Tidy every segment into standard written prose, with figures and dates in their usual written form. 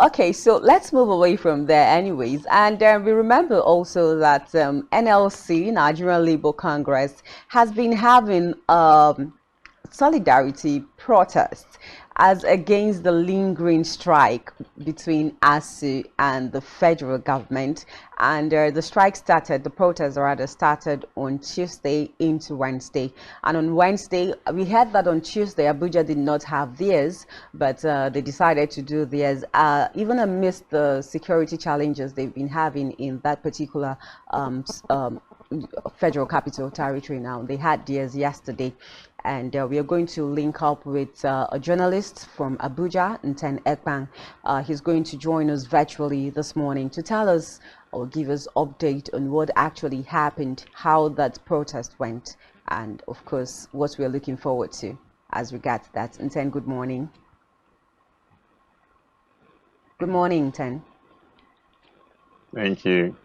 Okay, so let's move away from there anyways. And we remember also that NLC, Nigerian Labour Congress, has been having solidarity protests as against the lingering strike between ASU and the federal government. And the protest rather started on Tuesday into Wednesday. And on Wednesday, we heard that on Tuesday, Abuja did not have theirs, but they decided to do theirs, even amidst the security challenges they've been having in that particular federal capital territory now. They had theirs yesterday. And we are going to link up with a journalist from Abuja, Nten Ekpang. He's going to join us virtually this morning to tell us or give us update on what actually happened, how that protest went, and of course, what we're looking forward to as regards that. Nten, good morning. Good morning, Nten. Thank you.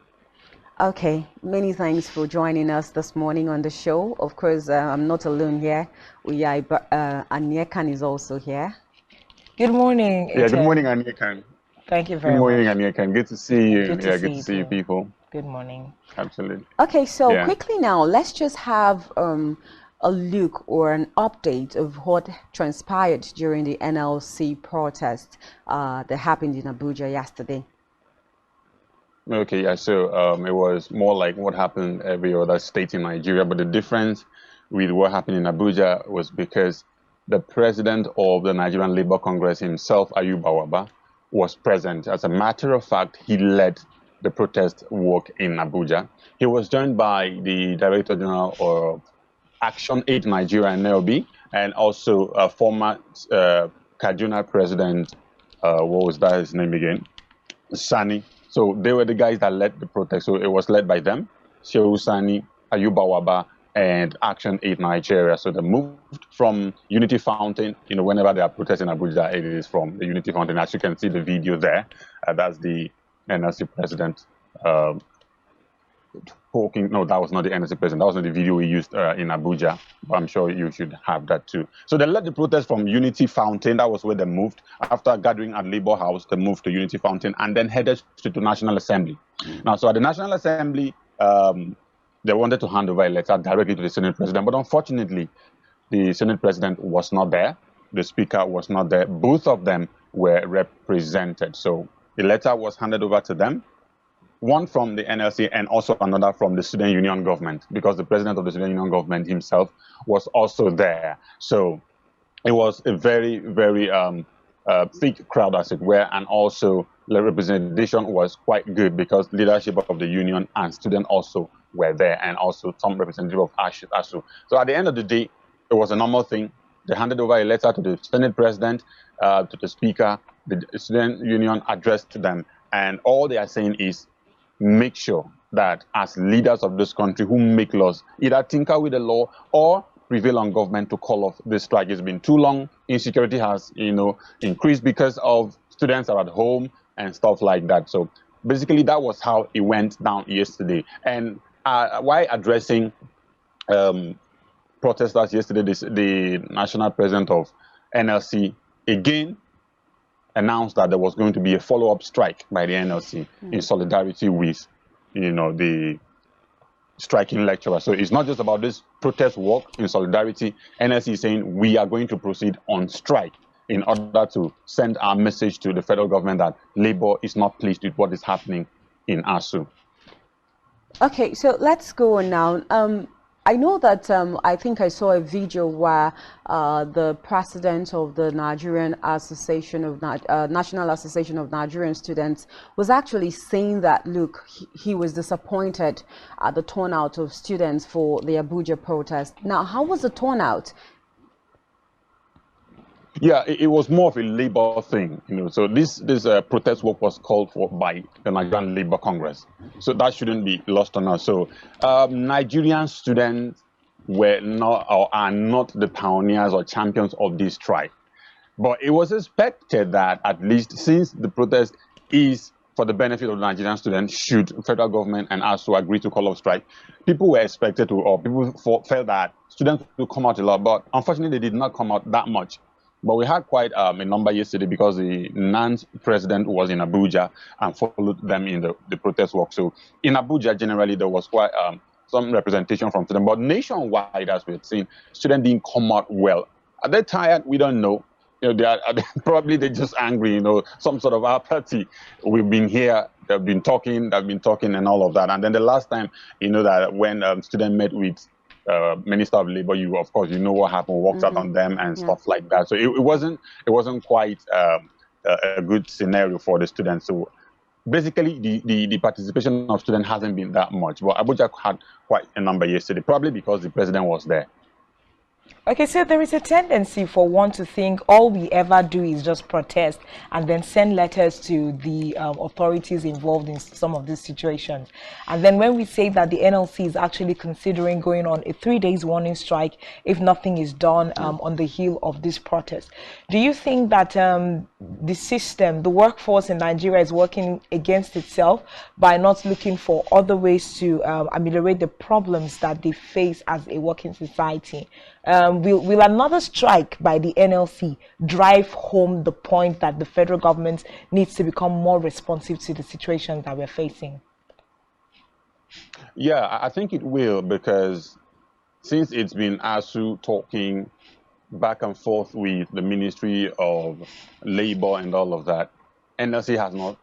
Okay, many thanks for joining us this morning on the show. Of course, I'm not alone here. Anyekan is also here. Good morning. Yeah, good morning, Anyekan. Thank you very much. Good morning, Anyekan. Good to see you. Good to see you people. Good morning. Absolutely. Okay, so quickly now, let's just have a look or an update of what transpired during the NLC protest that happened in Abuja yesterday. Okay, yeah, so it was more like what happened every other state in Nigeria, but the difference with what happened in Abuja was because the president of the Nigerian Labour Congress himself, Ayuba Waba, was present. As a matter of fact, he led the protest walk in Abuja. He was joined by the Director General of Action Aid Nigeria, NLB, and also former Kaduna president, what was that his name again? Sani. So they were the guys that led the protest. So it was led by them, Shehu Sani, Ayuba Waba, and Action Aid Nigeria. So they moved from Unity Fountain. You know, whenever they are protesting in Abuja, it is from the Unity Fountain. As you can see the video there, that's the NLC president talking. No, that was not the NLC president. That was not the video we used in Abuja. But I'm sure you should have that too. So they led the protest from Unity Fountain. That was where they moved. After gathering at Labour House, they moved to Unity Fountain and then headed to the National Assembly. Now, so at the National Assembly, they wanted to hand over a letter directly to the Senate President. But unfortunately, the Senate President was not there. The Speaker was not there. Both of them were represented. So the letter was handed over to them. One from the NLC and also another from the Student Union government, because the president of the Student Union government himself was also there. So it was a very, very thick crowd, as it were, and also the representation was quite good because leadership of the union and student also were there, and also some representative of ASU. So at the end of the day, it was a normal thing. They handed over a letter to the Senate president, to the speaker. The Student Union addressed them, and all they are saying is, make sure that as leaders of this country who make laws, either tinker with the law or prevail on government to call off this strike. It's been too long. Insecurity has, increased because of students are at home and stuff like that. So basically, that was how it went down yesterday. And while addressing protesters yesterday, the national president of NLC again announced that there was going to be a follow-up strike by the NLC in solidarity with, the striking lecturer. So it's not just about this protest walk in solidarity. NLC is saying we are going to proceed on strike in order to send our message to the federal government that Labour is not pleased with what is happening in ASU. Okay, so let's go on now. I know that I think I saw a video where the president of the Nigerian Association of National Association of Nigerian Students was actually saying that, look, he was disappointed at the turnout of students for the Abuja protest. Now, how was the turnout? Yeah, it was more of a labor thing, So this protest walk was called for by the Nigerian Labour Congress. So that shouldn't be lost on us. So Nigerian students were not or are not the pioneers or champions of this strike. But it was expected that at least since the protest is for the benefit of the Nigerian students, should federal government and ASU agree to call off strike, people were expected to, or people felt that students would come out a lot. But unfortunately, they did not come out that much. But we had quite a number yesterday because the NAN's president was in Abuja and followed them in the protest walk. So in Abuja, generally, there was quite some representation from students. But nationwide, as we've seen, students didn't come out well. Are they tired? We don't know. Probably they're just angry, some sort of apathy. We've been here, they've been talking, and all of that. And then the last time, that when students met with Minister of Labor, of course, what happened, walked out on them and stuff like that. So it wasn't quite a good scenario for the students. So basically, the participation of students hasn't been that much. But Abuja had quite a number yesterday, probably because the president was there. Okay, so there is a tendency for one to think all we ever do is just protest and then send letters to the authorities involved in some of these situations. And then when we say that the NLC is actually considering going on a 3-day warning strike if nothing is done on the heel of this protest, do you think that the system, the workforce in Nigeria is working against itself by not looking for other ways to ameliorate the problems that they face as a working society? Will another strike by the NLC drive home the point that the federal government needs to become more responsive to the situation that we're facing? Yeah, I think it will, because since it's been ASU talking back and forth with the Ministry of Labor and all of that, NLC has not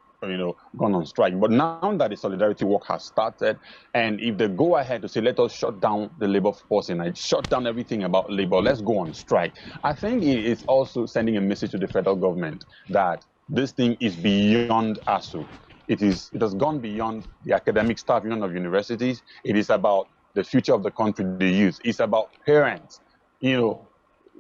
gone on strike. But now that the solidarity work has started, and if they go ahead to say, let us shut down the labor force and shut down everything about labor, let's go on strike, I think it is also sending a message to the federal government that this thing is beyond ASU. It has gone beyond the academic staff union of universities. It is about the future of the country, the youth. It's about parents,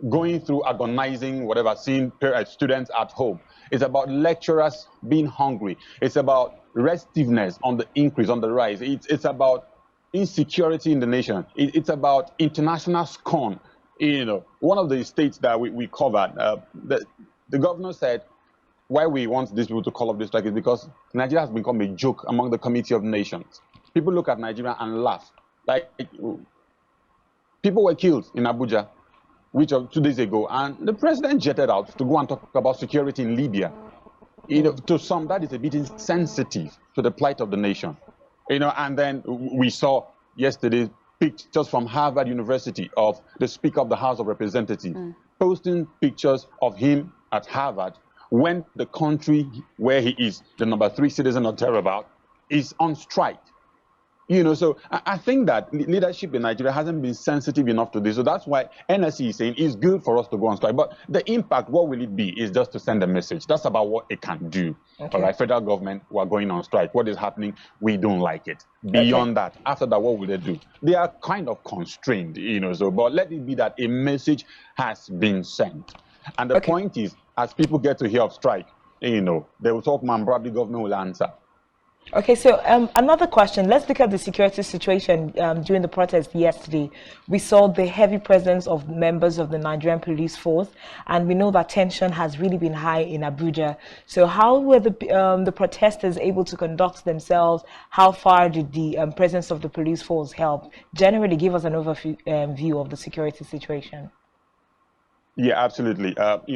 going through agonizing, seeing students at home. It's about lecturers being hungry. It's about restiveness on the increase, on the rise. It's about insecurity in the nation. It's about international scorn. One of the states that we covered, the governor said, why we want these people to call up this strike is because Nigeria has become a joke among the Committee of Nations. People look at Nigeria and laugh. Like, people were killed in Abuja, which of 2 days ago, and the president jetted out to go and talk about security in Libya. To some, that is a bit insensitive to the plight of the nation. And then we saw yesterday pictures from Harvard University of the Speaker of the House of Representatives posting pictures of him at Harvard when the country where he is, the number 3 citizen or thereabout, is on strike. So I think that leadership in Nigeria hasn't been sensitive enough to this. So that's why NSC is saying it's good for us to go on strike. But the impact, what will it be, is just to send a message. That's about what it can do. Okay. All right, federal government, we're going on strike. What is happening? We don't like it. Beyond that, after that, what will they do? They are kind of constrained, but let it be that a message has been sent. And the point is, as people get to hear of strike, they will talk, man, probably government will answer. Okay, so another question. Let's look at the security situation during the protest yesterday. We saw the heavy presence of members of the Nigerian police force, and we know that tension has really been high in Abuja. So how were the protesters able to conduct themselves? How far did the presence of the police force help? Generally, give us an overview of the security situation. Yeah, absolutely.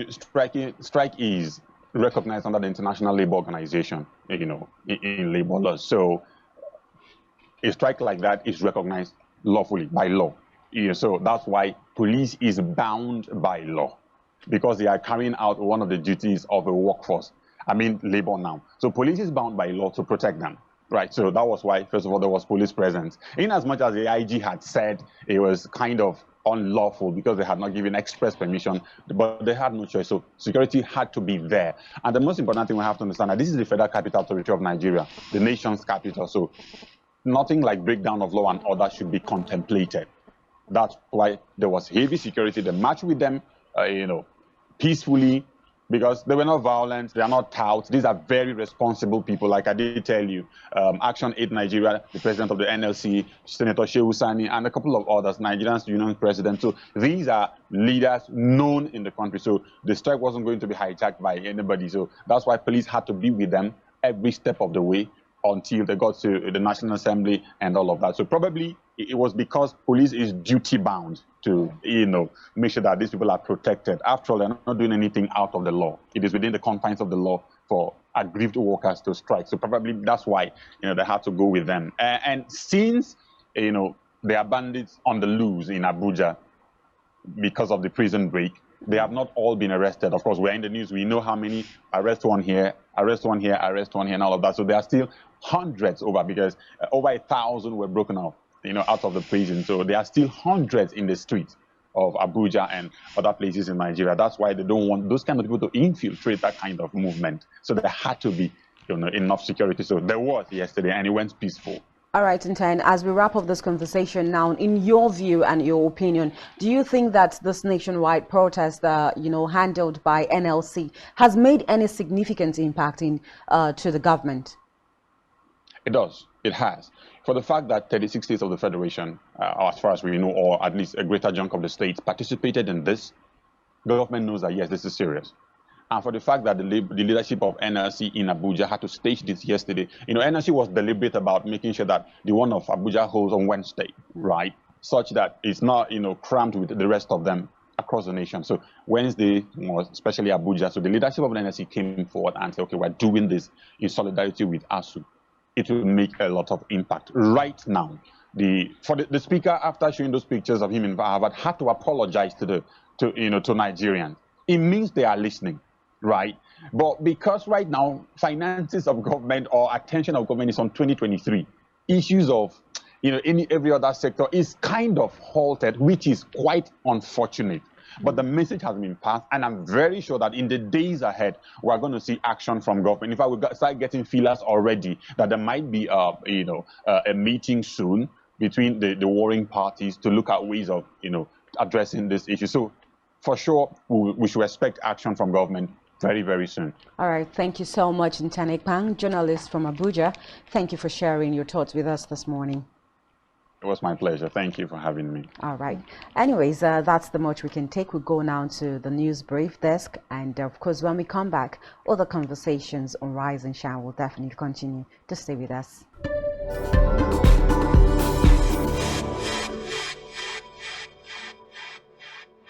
Strike is recognized under the International Labour Organization, in labor laws. So a strike like that is recognized lawfully by law. So that's why police is bound by law, because they are carrying out one of the duties of a workforce. Labor now. So police is bound by law to protect them. Right, so that was why, first of all, there was police presence. In as much as the IG had said it was kind of unlawful because they had not given express permission, but they had no choice. So security had to be there. And the most important thing we have to understand that this is the Federal Capital Territory of Nigeria, the nation's capital. So nothing like breakdown of law and order should be contemplated. That's why there was heavy security. They marched with them, peacefully, because they were not violent, they are not touts. These are very responsible people. Like I did tell you, Action Aid Nigeria, the president of the NLC, Senator Shehu Sani, and a couple of others, Nigerian Union president. So these are leaders known in the country. So the strike wasn't going to be hijacked by anybody. So that's why police had to be with them every step of the way until they got to the National Assembly and all of that. So probably it was because police is duty bound to, make sure that these people are protected. After all, they're not doing anything out of the law. It is within the confines of the law for aggrieved workers to strike. So probably that's why, they had to go with them. And since, there are bandits on the loose in Abuja because of the prison break, they have not all been arrested. Of course, we're in the news. We know how many arrest one here, arrest one here, arrest one here, and all of that. So there are still hundreds because over 1,000 were broken out, out of the prison. So there are still hundreds in the streets of Abuja and other places in Nigeria. That's why they don't want those kind of people to infiltrate that kind of movement. So there had to be, enough security. So there was yesterday, and it went peaceful. All right, Nten, as we wrap up this conversation now, in your view and your opinion, do you think that this nationwide protest, handled by NLC, has made any significant impact to the government? It does. It has. For the fact that 36 states of the Federation, as far as we know, or at least a greater chunk of the states, participated in this, the government knows that, yes, this is serious. And for the fact that the leadership of NLC in Abuja had to stage this yesterday, NLC was deliberate about making sure that the one of Abuja holds on Wednesday, right? Such that it's not, crammed with the rest of them across the nation. So Wednesday, especially Abuja, so the leadership of NLC came forward and said, okay, we're doing this in solidarity with ASU. It will make a lot of impact. Right now, the speaker, after showing those pictures of him in Harvard, had to apologize to Nigerians. It means they are listening. Right, but because right now finances of government or attention of government is on 2023, issues of every other sector is kind of halted, which is quite unfortunate. But the message has been passed, and I'm very sure that in the days ahead we're going to see action from government. In fact, we start getting feelers already that there might be a meeting soon between the warring parties to look at ways of addressing this issue. So for sure we should expect action from government very, very soon. All right. Thank you so much, Nten Ekpang, journalist from Abuja. Thank you for sharing your thoughts with us this morning. It was my pleasure. Thank you for having me. All right. Anyways, that's the much we can take. We'll go now to the news brief desk. And of course, when we come back, other conversations on Rise and Shine will definitely continue. Just stay with us.